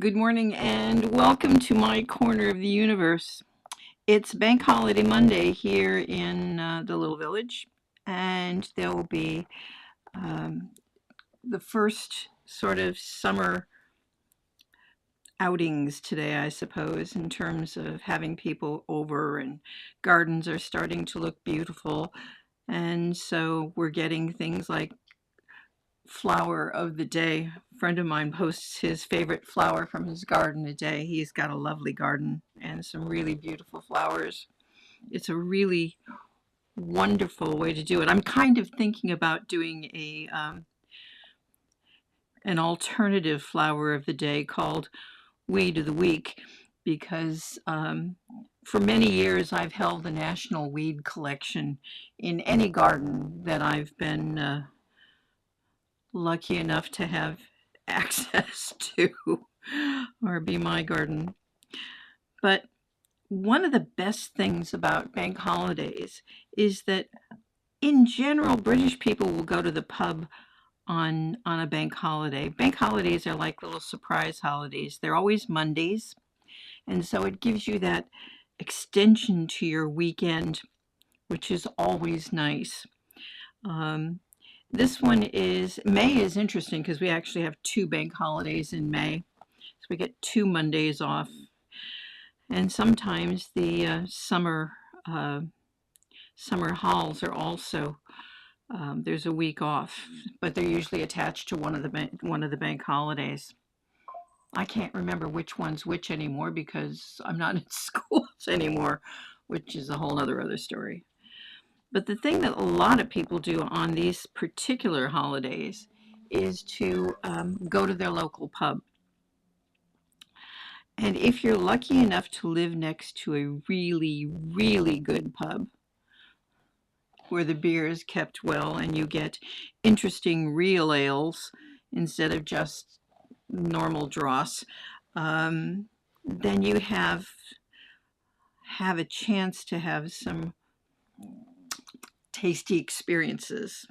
Good morning and welcome to my corner of the universe. It's Bank Holiday Monday here in the little village, and there will be um, the first sort of summer outings today, I suppose, in terms of having people over, and gardens are starting to look beautiful. And so we're getting things like flower of the day. A friend of mine posts his favorite flower from his garden a day. He's got a lovely garden and some really beautiful flowers. It's a really wonderful way to do it. I'm kind of thinking about doing a an alternative flower of the day called Weed of the Week because for many years I've held the national weed collection in any garden that I've been lucky enough to have access to or be my garden. But one of the best things about bank holidays is that in general British people will go to the pub on a bank holiday. Bank holidays are like little surprise holidays. They're always Mondays, and so it gives you that extension to your weekend, which is always nice. Um, This one is May is interesting because we actually have two bank holidays in May. So we get two Mondays off. And sometimes the uh, summer halls are also there's a week off, but they're usually attached to one of the bank holidays. I can't remember which one's which anymore because I'm not in schools anymore, which is a whole other story. But the thing that a lot of people do on these particular holidays is to go to their local pub. And if you're lucky enough to live next to a really, really good pub where the beer is kept well and you get interesting real ales instead of just normal dross, then you have a chance to have some tasty experiences.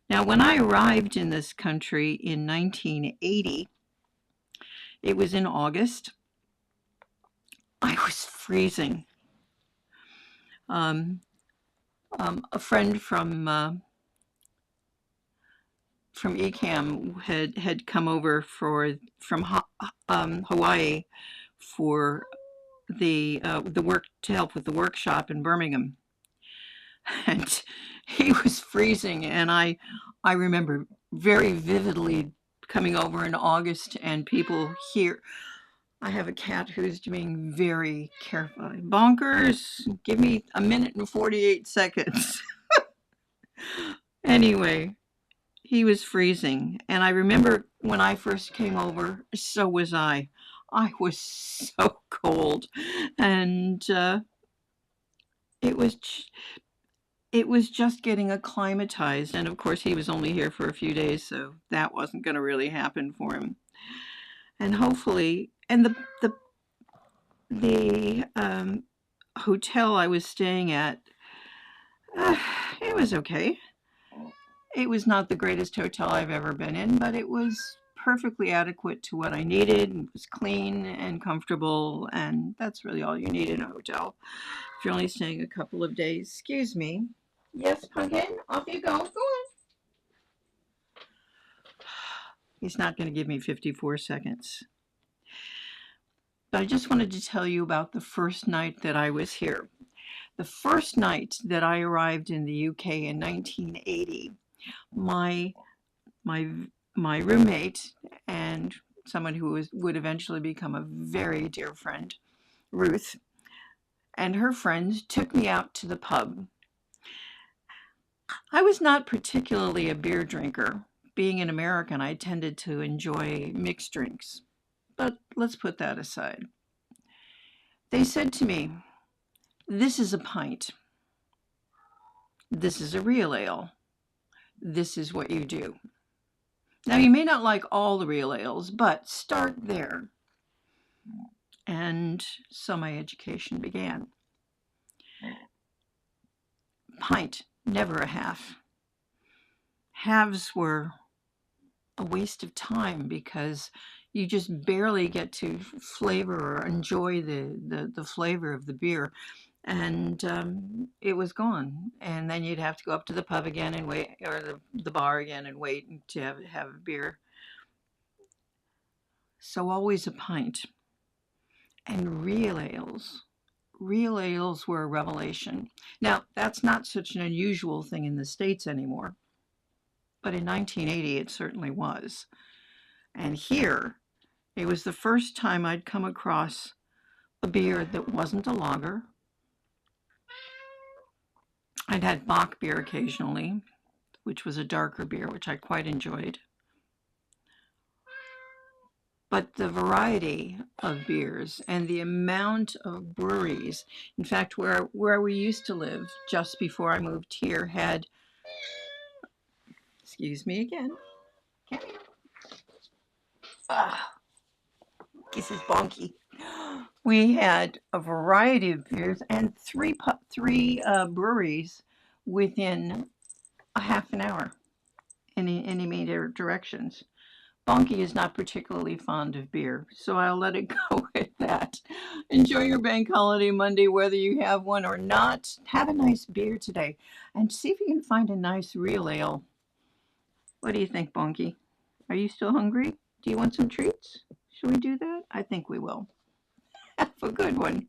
Now, when I arrived in this country in 1980, it was in August. I was freezing. Um, a friend from ECAM had come over from Hawaii for the work to help with the workshop in Birmingham, and he was freezing, and I remember very vividly coming over in August and people here. I have a cat who's being very careful. Bonkers, give me a minute and 48 seconds. Anyway, he was freezing. And I remember when I first came over, so was I. I was so cold. And it was it was just getting acclimatized. And of course, he was only here for a few days, so that wasn't going to really happen for him. And hopefully, and the hotel I was staying at, uh, it was okay. It was not the greatest hotel I've ever been in, but it was perfectly adequate to what I needed. It was clean and comfortable, and that's really all you need in a hotel if you're only staying a couple of days. Excuse me. Yes, Pumpkin, off you go. Go on. He's not going to give me 54 seconds. But I just wanted to tell you about the first night that I was here. The first night that I arrived in the UK in 1980, my my my roommate and someone who would eventually become a very dear friend, Ruth, and her friends took me out to the pub. I was not particularly a beer drinker. Being an American, I tended to enjoy mixed drinks. But let's put that aside. They said to me, "This is a pint. This is a real ale. This is what you do." Now, you may not like all the real ales, but start there. And so my education began. Pint, never a half. Halves were a waste of time because you just barely get to flavor or enjoy the flavor of the beer. And it was gone. And then you'd have to go up to the pub again and wait, or the bar again and wait to have a beer. So always a pint. And real ales were a revelation. Now, that's not such an unusual thing in the States anymore, but in 1980 it certainly was. And here, it was the first time I'd come across a beer that wasn't a lager. I'd had Bock beer occasionally, which was a darker beer, which I quite enjoyed. But the variety of beers and the amount of breweries, in fact, where we used to live just before I moved here had, excuse me again, this is bonky. We had a variety of beers and three breweries within a half an hour in any major directions. Bonky is not particularly fond of beer, so I'll let it go at that. Enjoy your bank holiday Monday, whether you have one or not. Have a nice beer today and see if you can find a nice real ale. What do you think, Bonky? Are you still hungry? Do you want some treats? Should we do that? I think we will. Have a good one.